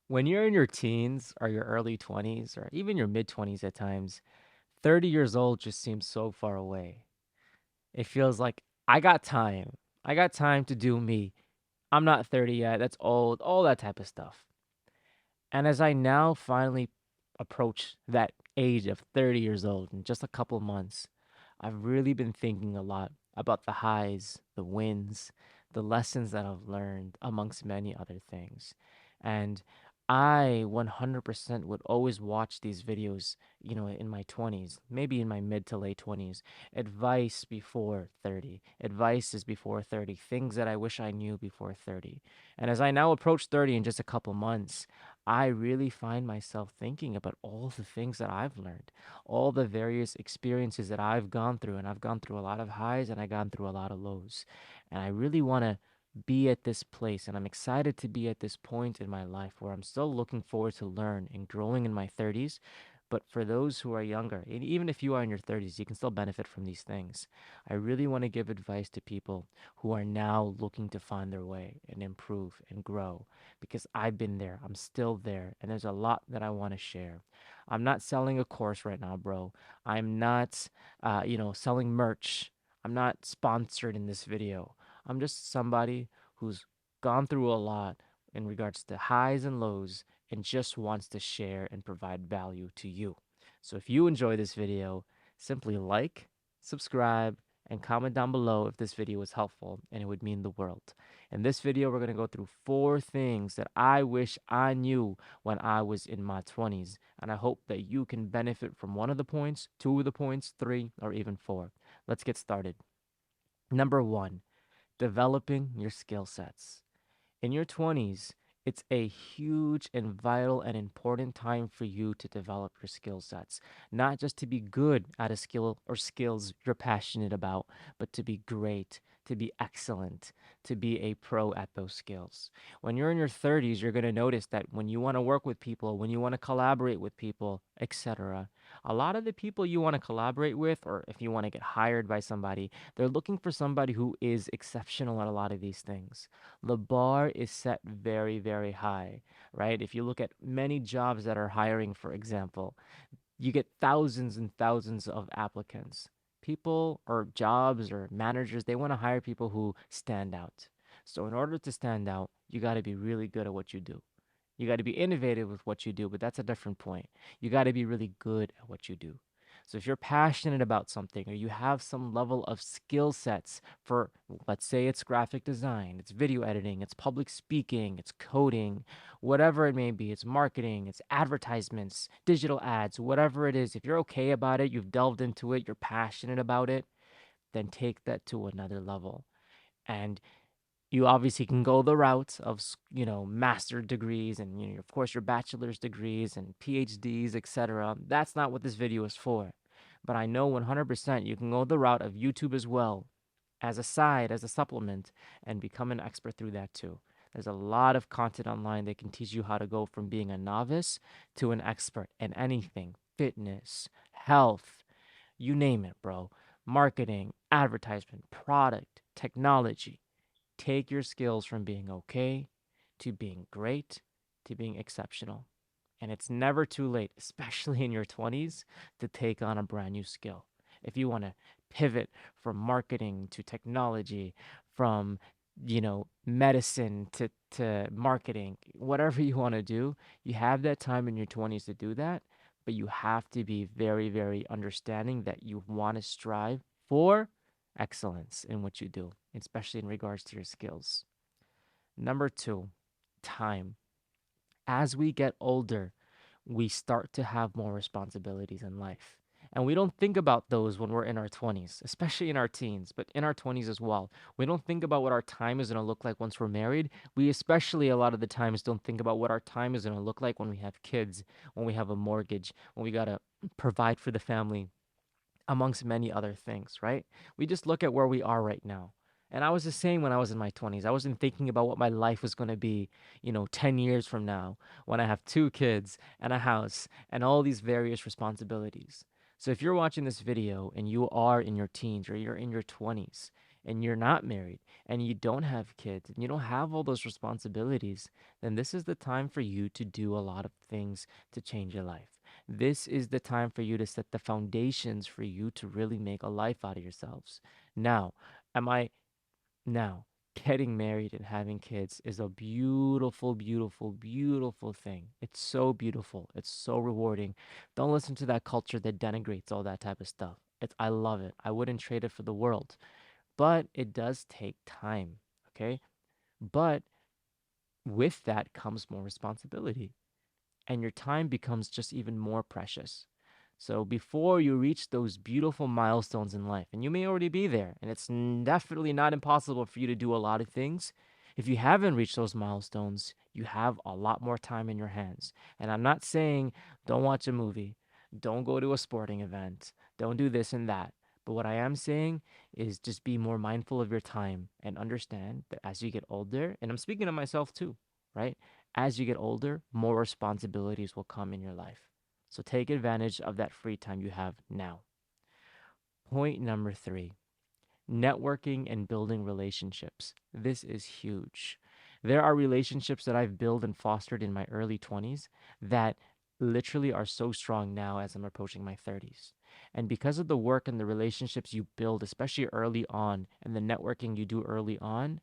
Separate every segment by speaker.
Speaker 1: When you're in your teens or your early 20s or even your mid 20s at times, 30 years old just seems so far away. It feels like I got time. I got time to do me. I'm not 30 yet. That's old, all that type of stuff. And as I now finally approach that age of 30 years old in just a couple of months, I've really been thinking a lot about the highs, the wins, the lessons that I've learned, amongst many other things. And I 100% would always watch these videos, in my 20s, maybe in my mid to late 20s. Advice before 30. Advice is before 30. Things that I wish I knew before 30. And as I now approach 30 in just a couple months, I really find myself thinking about all the things that I've learned, all the various experiences that I've gone through. And I've gone through a lot of highs and I've gone through a lot of lows. And I really want to be at this place. And I'm excited to be at this point in my life where I'm still looking forward to learn and growing in my 30s. But for those who are younger, and even if you are in your 30s, you can still benefit from these things. I really want to give advice to people who are now looking to find their way and improve and grow because I've been there. I'm still there. And there's a lot that I want to share. I'm not selling a course right now, bro. I'm not, selling merch. I'm not sponsored in this video. I'm just somebody who's gone through a lot in regards to highs and lows and just wants to share and provide value to you. So if you enjoy this video, simply like, subscribe, and comment down below if this video was helpful, and it would mean the world. In this video, we're going to go through 4 things that I wish I knew when I was in my 20s, and I hope that you can benefit from one of the points, two of the points, three, or even four. Let's get started. Number one, developing your skill sets. In your 20s, it's a huge and vital and important time for you to develop your skill sets. Not just to be good at a skill or skills you're passionate about, but to be great, to be excellent, to be a pro at those skills. When you're in your 30s, you're going to notice that when you want to work with people, when you want to collaborate with people, etc., a lot of the people you want to collaborate with, or if you want to get hired by somebody, they're looking for somebody who is exceptional at a lot of these things. The bar is set very, very high, right? If you look at many jobs that are hiring, for example, you get thousands and thousands of applicants. People or jobs or managers, they want to hire people who stand out. So, in order to stand out, you got to be really good at what you do. You got to be innovative with what you do, but that's a different point. You got to be really good at what you do. So if you're passionate about something or you have some level of skill sets for, let's say it's graphic design, it's video editing, it's public speaking, it's coding, whatever it may be, it's marketing, it's advertisements, digital ads, whatever it is, if you're okay about it, you've delved into it, you're passionate about it, then take that to another level. And you obviously can go the route of master degrees and of course your bachelor's degrees and PhDs, etc. That's not what this video is for, but I know 100% you can go the route of YouTube as well, as a side, as a supplement, and become an expert through that too. There's a lot of content online that can teach you how to go from being a novice to an expert in anything: fitness, health, you name it, bro. Marketing, advertisement, product, technology. Take your skills from being okay to being great to being exceptional. And it's never too late, especially in your 20s, to take on a brand new skill. If you want to pivot from marketing to technology, from medicine to marketing, whatever you want to do, you have that time in your 20s to do that, but you have to be very, very understanding that you want to strive for excellence in what you do, especially in regards to your skills. Number two, time. As we get older, we start to have more responsibilities in life. And we don't think about those when we're in our 20s, especially in our teens, but in our 20s as well. We don't think about what our time is going to look like once we're married. We especially a lot of the times don't think about what our time is going to look like when we have kids, when we have a mortgage, when we got to provide for the family, amongst many other things, right? We just look at where we are right now. And I was the same when I was in my 20s. I wasn't thinking about what my life was going to be, 10 years from now when I have 2 kids and a house and all these various responsibilities. So if you're watching this video and you are in your teens or you're in your 20s and you're not married and you don't have kids and you don't have all those responsibilities, then this is the time for you to do a lot of things to change your life. This is the time for you to set the foundations for you to really make a life out of yourselves. Now, am I now, getting married and having kids is a beautiful, beautiful, beautiful thing. It's so beautiful. It's so rewarding. Don't listen to that culture that denigrates all that type of stuff. I love it. I wouldn't trade it for the world. But it does take time, okay? But with that comes more responsibility, and your time becomes just even more precious. So before you reach those beautiful milestones in life, and you may already be there, and it's definitely not impossible for you to do a lot of things. If you haven't reached those milestones, you have a lot more time in your hands. And I'm not saying don't watch a movie, don't go to a sporting event, don't do this and that. But what I am saying is just be more mindful of your time and understand that as you get older, and I'm speaking to myself too, right? As you get older, more responsibilities will come in your life. So take advantage of that free time you have now. Point number three, networking and building relationships. This is huge. There are relationships that I've built and fostered in my early 20s that literally are so strong now as I'm approaching my 30s. And because of the work and the relationships you build, especially early on, and the networking you do early on,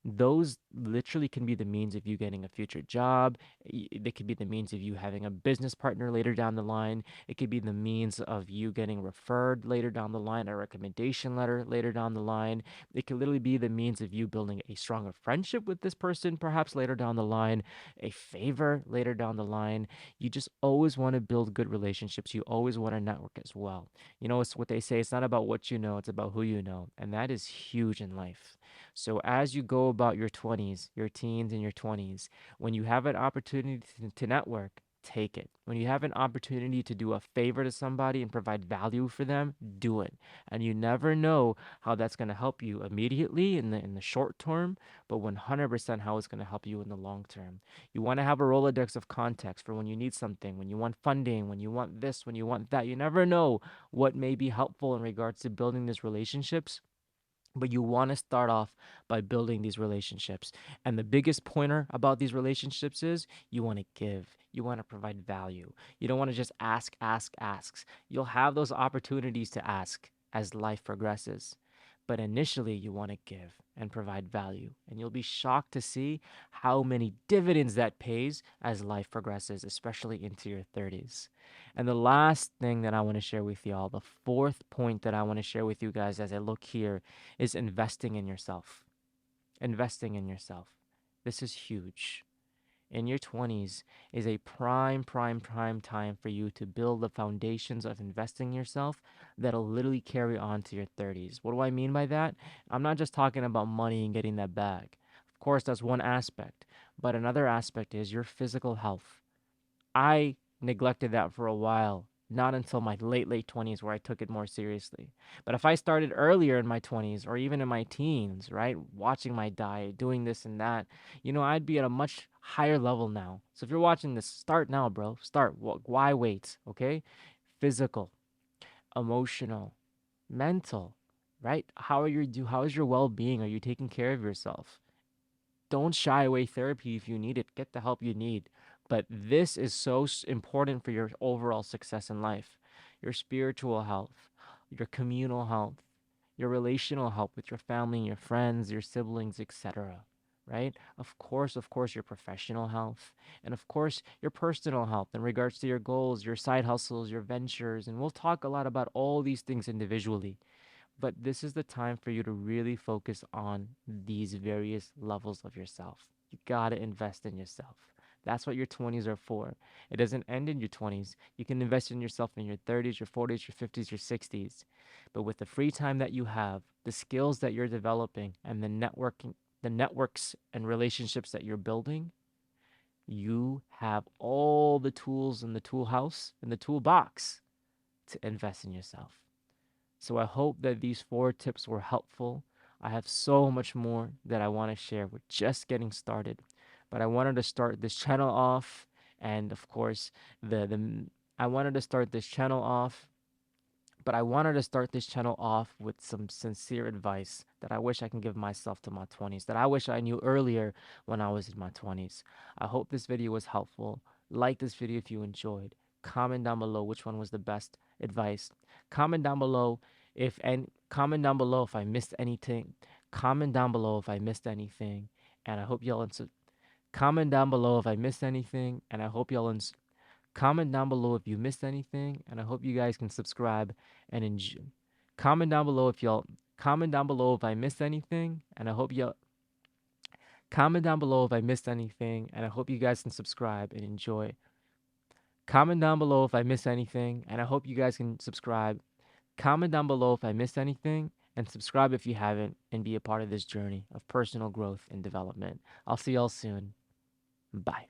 Speaker 1: those literally can be the means of you getting a future job. They could be the means of you having a business partner later down the line. It could be the means of you getting referred later down the line, a recommendation letter later down the line. It could literally be the means of you building a stronger friendship with this person, perhaps later down the line, a favor later down the line. You just always want to build good relationships. You always want to network as well. You know, it's what they say, it's not about what you know, it's about who you know. And that is huge in life. So as you go about your 20s, your teens and your 20s, when you have an opportunity to network, take it. When you have an opportunity to do a favor to somebody and provide value for them, do it. And you never know how that's going to help you immediately in the short term, but 100% how it's going to help you in the long term. You want to have a Rolodex of contacts for when you need something, when you want funding, when you want this, when you want that. You never know what may be helpful in regards to building these relationships, but you want to start off by building these relationships. And the biggest pointer about these relationships is you want to give. You want to provide value. You don't want to just ask, ask, asks. You'll have those opportunities to ask as life progresses. But initially, you want to give and provide value. And you'll be shocked to see how many dividends that pays as life progresses, especially into your 30s. And the last thing that I want to share with y'all, the fourth point that I want to share with you guys as I look here, is investing in yourself. Investing in yourself. This is huge. In your 20s is a prime, prime, prime time for you to build the foundations of investing in yourself that'll literally carry on to your 30s. What do I mean by that? I'm not just talking about money and getting that bag. Of course, that's one aspect, but another aspect is your physical health. I neglected that for a while, not until my late 20s where I took it more seriously. But if I started earlier in my 20s or even in my teens, right, watching my diet, doing this and that, I'd be at a much higher level now. So if you're watching this, start now, bro. Start. Why wait? Okay? Physical, emotional, mental, right? How is your well-being? Are you taking care of yourself? Don't shy away therapy if you need it. Get the help you need. But this is so important for your overall success in life. Your spiritual health, your communal health, your relational health with your family, your friends, your siblings, etc. Right? Of course, your professional health, and of course, your personal health in regards to your goals, your side hustles, your ventures. And we'll talk a lot about all these things individually. But this is the time for you to really focus on these various levels of yourself. You got to invest in yourself. That's what your 20s are for. It doesn't end in your 20s. You can invest in yourself in your 30s, your 40s, your 50s, your 60s. But with the free time that you have, the skills that you're developing, and the networks and relationships that you're building, you have all the tools in the tool house, in the toolbox to invest in yourself. So I hope that these four tips were helpful. I have so much more that I want to share. We're just getting started, but I wanted to start this channel off, and of course, the I wanted to start this channel off but I wanted to start this channel off with some sincere advice that I wish I can give myself to my 20s, that I wish I knew earlier when I was in my 20s. I hope this video was helpful. Like this video if you enjoyed. Comment down below which one was the best advice. Comment down below comment down below if I missed anything. Comment down below if I missed anything. And I hope y'all comment down below if I missed anything. And I hope y'all comment down below if you missed anything, and I hope you guys can subscribe and enjoy. Comment down below if y'all comment down below if I missed anything, and I hope y'all comment down below if I missed anything, and I hope you guys can subscribe and enjoy. Comment down below if I missed anything, and I hope you guys can subscribe. Comment down below if I missed anything, and subscribe if you haven't, and be a part of this journey of personal growth and development. I'll see y'all soon. Bye.